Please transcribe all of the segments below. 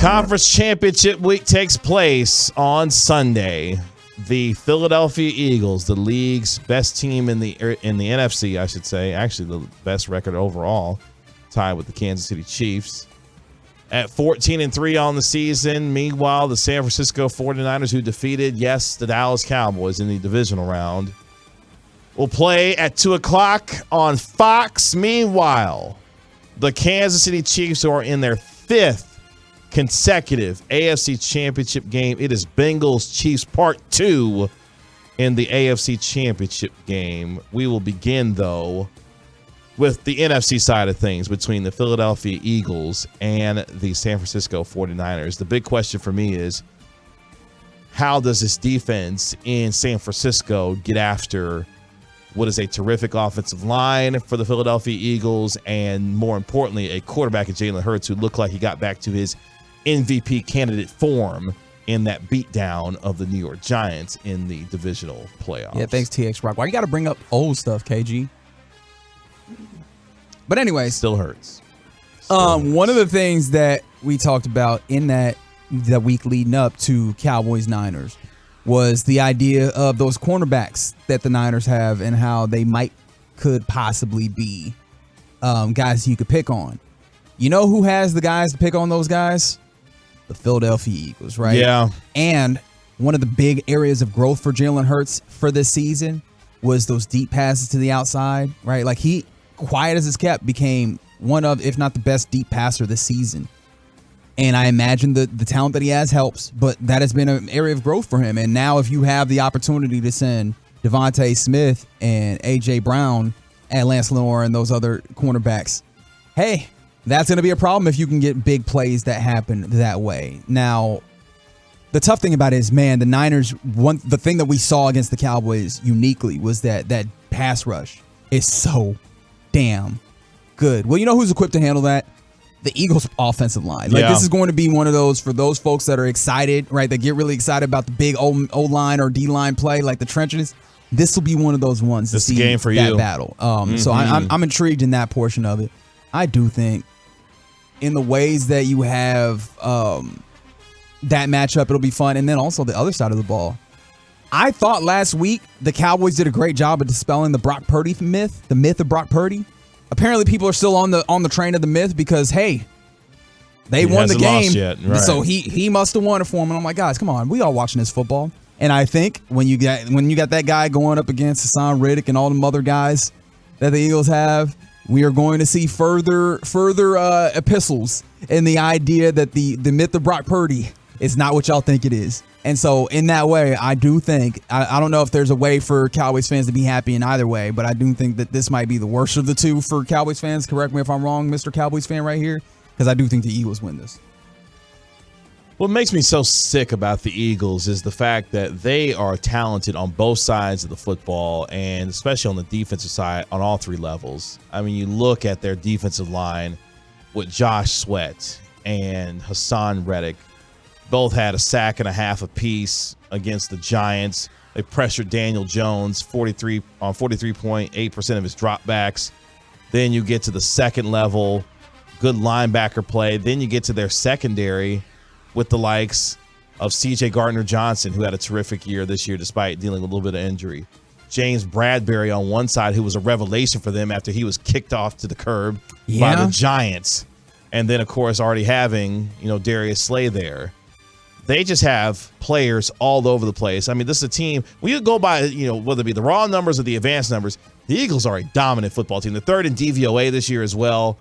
Conference Championship Week takes place on Sunday. The Philadelphia Eagles, the league's best team in the NFC, I should say, actually the best record overall, tied with the Kansas City Chiefs, at 14-3 on the season. Meanwhile, the San Francisco 49ers, who defeated, yes, the Dallas Cowboys in the divisional round, will play at 2 o'clock on Fox. Meanwhile, the Kansas City Chiefs are in their 5th consecutive AFC Championship game. It is Bengals Chiefs Part 2 in the AFC Championship game. We will begin, though, with the NFC side of things between the Philadelphia Eagles and the San Francisco 49ers. The big question for me is, how does this defense in San Francisco get after what is a terrific offensive line for the Philadelphia Eagles, and more importantly, a quarterback in Jalen Hurts who looked like he got back to his MVP candidate form in that beatdown of the New York Giants in the divisional playoffs. Yeah, thanks, TX Rock. Why you got to bring up old stuff, KG? But anyways. Still hurts. One of the things that we talked about in the week leading up to Cowboys-Niners was the idea of those cornerbacks that the Niners have and how they could possibly be guys you could pick on. You know who has the guys to pick on those guys? The Philadelphia Eagles, right? Yeah. And one of the big areas of growth for Jalen Hurts for this season was those deep passes to the outside, right? Like, he, quiet as it's kept, became one of, if not the best deep passer this season. And I imagine the talent that he has helps, but that has been an area of growth for him. And now if you have the opportunity to send Devontae Smith and A.J. Brown and Lance Lenore and those other cornerbacks, hey, that's going to be a problem if you can get big plays that happen that way. Now, the tough thing about it is, man, the Niners, the thing that we saw against the Cowboys uniquely was that pass rush is so damn good. Well, you know who's equipped to handle that? The Eagles' offensive line. Like, this is going to be one of those, for those folks that are excited, right, that get really excited about the big O-line or D-line play, like the trenches. This will be one of those ones to see game for that you. battle. So I'm intrigued in that portion of it. I do think in the ways that you have that matchup, it'll be fun. And then also the other side of the ball. I thought last week the Cowboys did a great job of dispelling the Brock Purdy myth, the myth of Brock Purdy. Apparently people are still on the train of the myth because, hey, they won the game. Right. So he must have won it for him. And I'm like, guys, come on. We all watching this football. And I think when you got that guy going up against Hassan Riddick and all them other guys that the Eagles have, we are going to see further epistles in the idea that the myth of Brock Purdy is not what y'all think it is. And so in that way, I do think, I don't know if there's a way for Cowboys fans to be happy in either way, but I do think that this might be the worst of the two for Cowboys fans. Correct me if I'm wrong, Mr. Cowboys fan right here, because I do think the Eagles win this. What makes me so sick about the Eagles is the fact that they are talented on both sides of the football, and especially on the defensive side on all three levels. I mean, you look at their defensive line with Josh Sweat and Hassan Reddick. Both had a sack and a half apiece against the Giants. They pressured Daniel Jones 43.8% of his dropbacks. Then you get to the second level, good linebacker play. Then you get to their secondary with the likes of C.J. Gardner-Johnson, who had a terrific year this year despite dealing with a little bit of injury. James Bradbury on one side, who was a revelation for them after he was kicked off to the curb by the Giants. And then, of course, already having, Darius Slay there. They just have players all over the place. I mean, this is a team, when you go by, whether it be the raw numbers or the advanced numbers, the Eagles are a dominant football team. They're third in DVOA this year as well.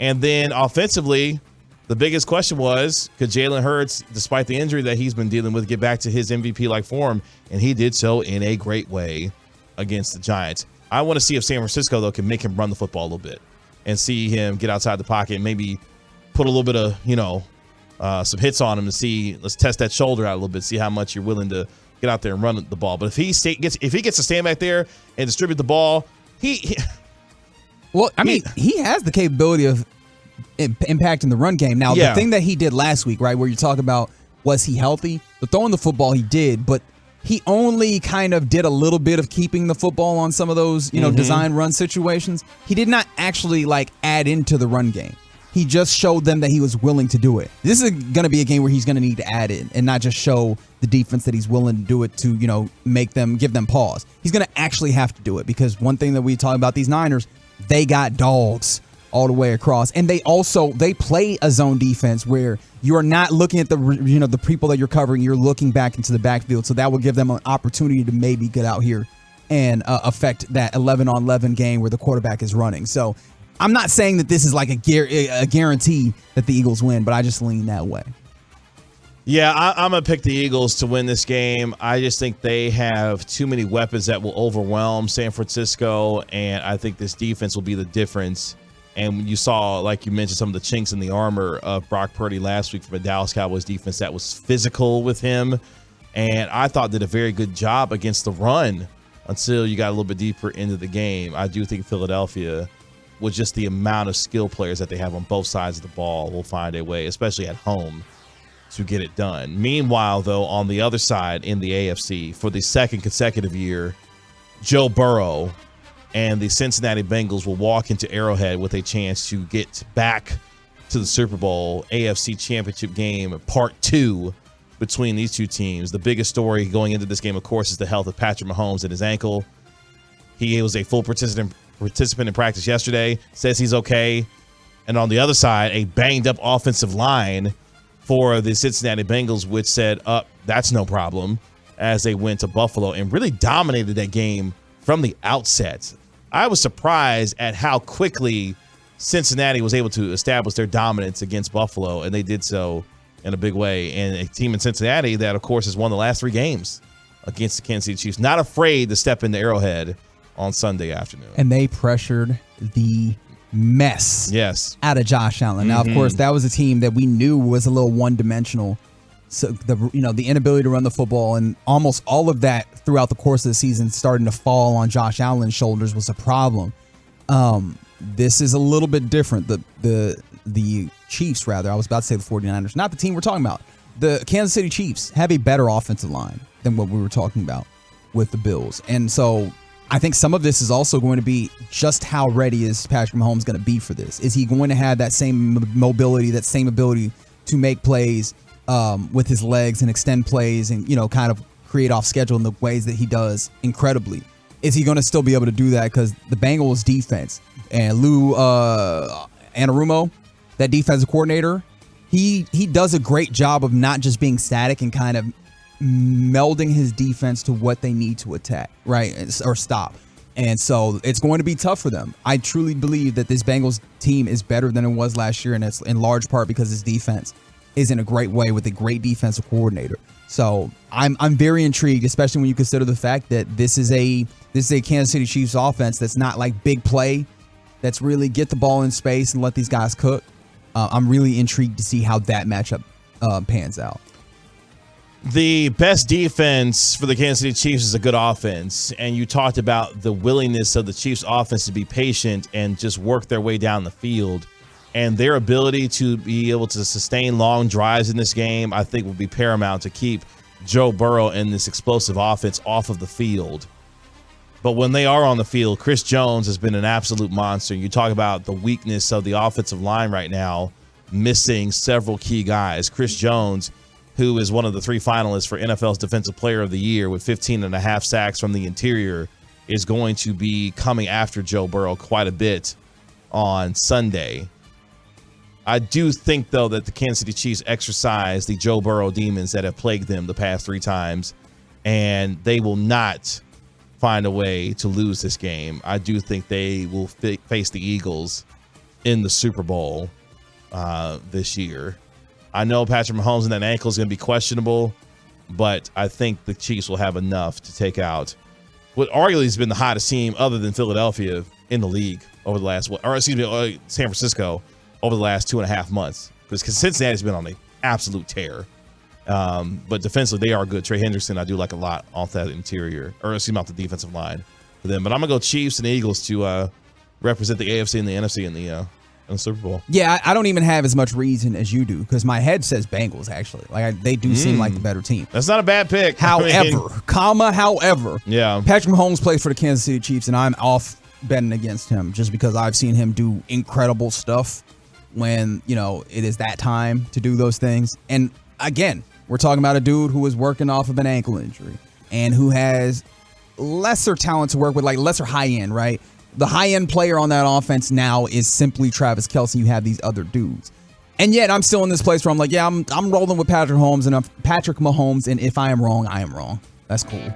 And then offensively, the biggest question was, could Jalen Hurts, despite the injury that he's been dealing with, get back to his MVP-like form? And he did so in a great way against the Giants. I want to see if San Francisco, though, can make him run the football a little bit and see him get outside the pocket and maybe put a little bit of, some hits on him to see, let's test that shoulder out a little bit, see how much you're willing to get out there and run the ball. But if he gets to stand back there and distribute the ball, he has the capability of impacting the run game. Now, the thing that he did last week, right, where you talk about, was he healthy? The throwing the football he did, but he only kind of did a little bit of keeping the football on some of those, design run situations. He did not actually add into the run game. He just showed them that he was willing to do it. This is going to be a game where he's going to need to add in and not just show the defense that he's willing to do it to, give them pause. He's going to actually have to do it, because one thing that we talk about these Niners, they got dogs all the way across. And they play a zone defense where you are not looking at the people that you're covering. You're looking back into the backfield. So that will give them an opportunity to maybe get out here and affect that 11-on-11 game where the quarterback is running. So I'm not saying that this is like a guarantee that the Eagles win, but I just lean that way. Yeah, I'm going to pick the Eagles to win this game. I just think they have too many weapons that will overwhelm San Francisco, and I think this defense will be the difference. And you saw, like you mentioned, some of the chinks in the armor of Brock Purdy last week from a Dallas Cowboys defense that was physical with him, and I thought did a very good job against the run until you got a little bit deeper into the game. I do think Philadelphia, with just the amount of skill players that they have on both sides of the ball, will find a way, especially at home, to get it done. Meanwhile, though, on the other side in the AFC, for the second consecutive year, Joe Burrow and the Cincinnati Bengals will walk into Arrowhead with a chance to get back to the Super Bowl. AFC Championship Game Part 2 between these two teams. The biggest story going into this game, of course, is the health of Patrick Mahomes and his ankle. He was a full participant in practice yesterday, says he's okay. And on the other side, a banged up offensive line for the Cincinnati Bengals, which said, that's no problem, as they went to Buffalo and really dominated that game from the outset. I was surprised at how quickly Cincinnati was able to establish their dominance against Buffalo, and they did so in a big way. And a team in Cincinnati that, of course, has won the last 3 games against the Kansas City Chiefs, not afraid to step into Arrowhead on Sunday afternoon. And they pressured the mess out of Josh Allen. Now, of course, that was a team that we knew was a little one-dimensional. So the inability to run the football, and almost all of that throughout the course of the season starting to fall on Josh Allen's shoulders was a problem. This is a little bit different. The Chiefs, rather, I was about to say the 49ers, not the team we're talking about. The Kansas City Chiefs have a better offensive line than what we were talking about with the Bills. And so I think some of this is also going to be just how ready is Patrick Mahomes going to be for this? Is he going to have that same mobility, that same ability to make plays with his legs and extend plays and, kind of create off schedule in the ways that he does incredibly? Is he going to still be able to do that? Because the Bengals defense and Lou Anarumo, that defensive coordinator, he does a great job of not just being static and kind of melding his defense to what they need to attack, right, or stop. And so it's going to be tough for them. I truly believe that this Bengals team is better than it was last year, and it's in large part because his defense is in a great way with a great defensive coordinator. So I'm very intrigued, especially when you consider the fact that this is a Kansas City Chiefs offense that's not like big play, that's really get the ball in space and let these guys cook. I'm really intrigued to see how that matchup pans out. The best defense for the Kansas City Chiefs is a good offense, and you talked about the willingness of the Chiefs offense to be patient and just work their way down the field, and their ability to be able to sustain long drives in this game, I think, will be paramount to keep Joe Burrow and this explosive offense off of the field. But when they are on the field, Chris Jones has been an absolute monster. You talk about the weakness of the offensive line right now, missing several key guys. Chris Jones, who is one of the 3 finalists for NFL's Defensive Player of the Year with 15.5 sacks from the interior, is going to be coming after Joe Burrow quite a bit on Sunday. I do think, though, that the Kansas City Chiefs exercise the Joe Burrow demons that have plagued them the past 3 times, and they will not find a way to lose this game. I do think they will face the Eagles in the Super Bowl this year. I know Patrick Mahomes and that ankle is going to be questionable, but I think the Chiefs will have enough to take out what arguably has been the hottest team other than Philadelphia in the league over the last, San Francisco over the last 2.5 months, because Cincinnati's been on an absolute tear. But defensively, they are good. Trey Hendrickson, I do like a lot off that interior, off the defensive line for them. But I'm going to go Chiefs and Eagles to represent the AFC and the NFC in the Super Bowl. Yeah, I don't even have as much reason as you do, because my head says Bengals, actually. They do seem like the better team. That's not a bad pick. However, yeah, Patrick Mahomes plays for the Kansas City Chiefs, and I'm off betting against him just because I've seen him do incredible stuff when, it is that time to do those things. And again, we're talking about a dude who is working off of an ankle injury and who has lesser talent to work with, like lesser high end, right? The high end player on that offense now is simply Travis Kelce. You have these other dudes. And yet I'm still in this place where I'm like, yeah, I'm rolling with Patrick Mahomes, and if I am wrong, I am wrong. That's cool.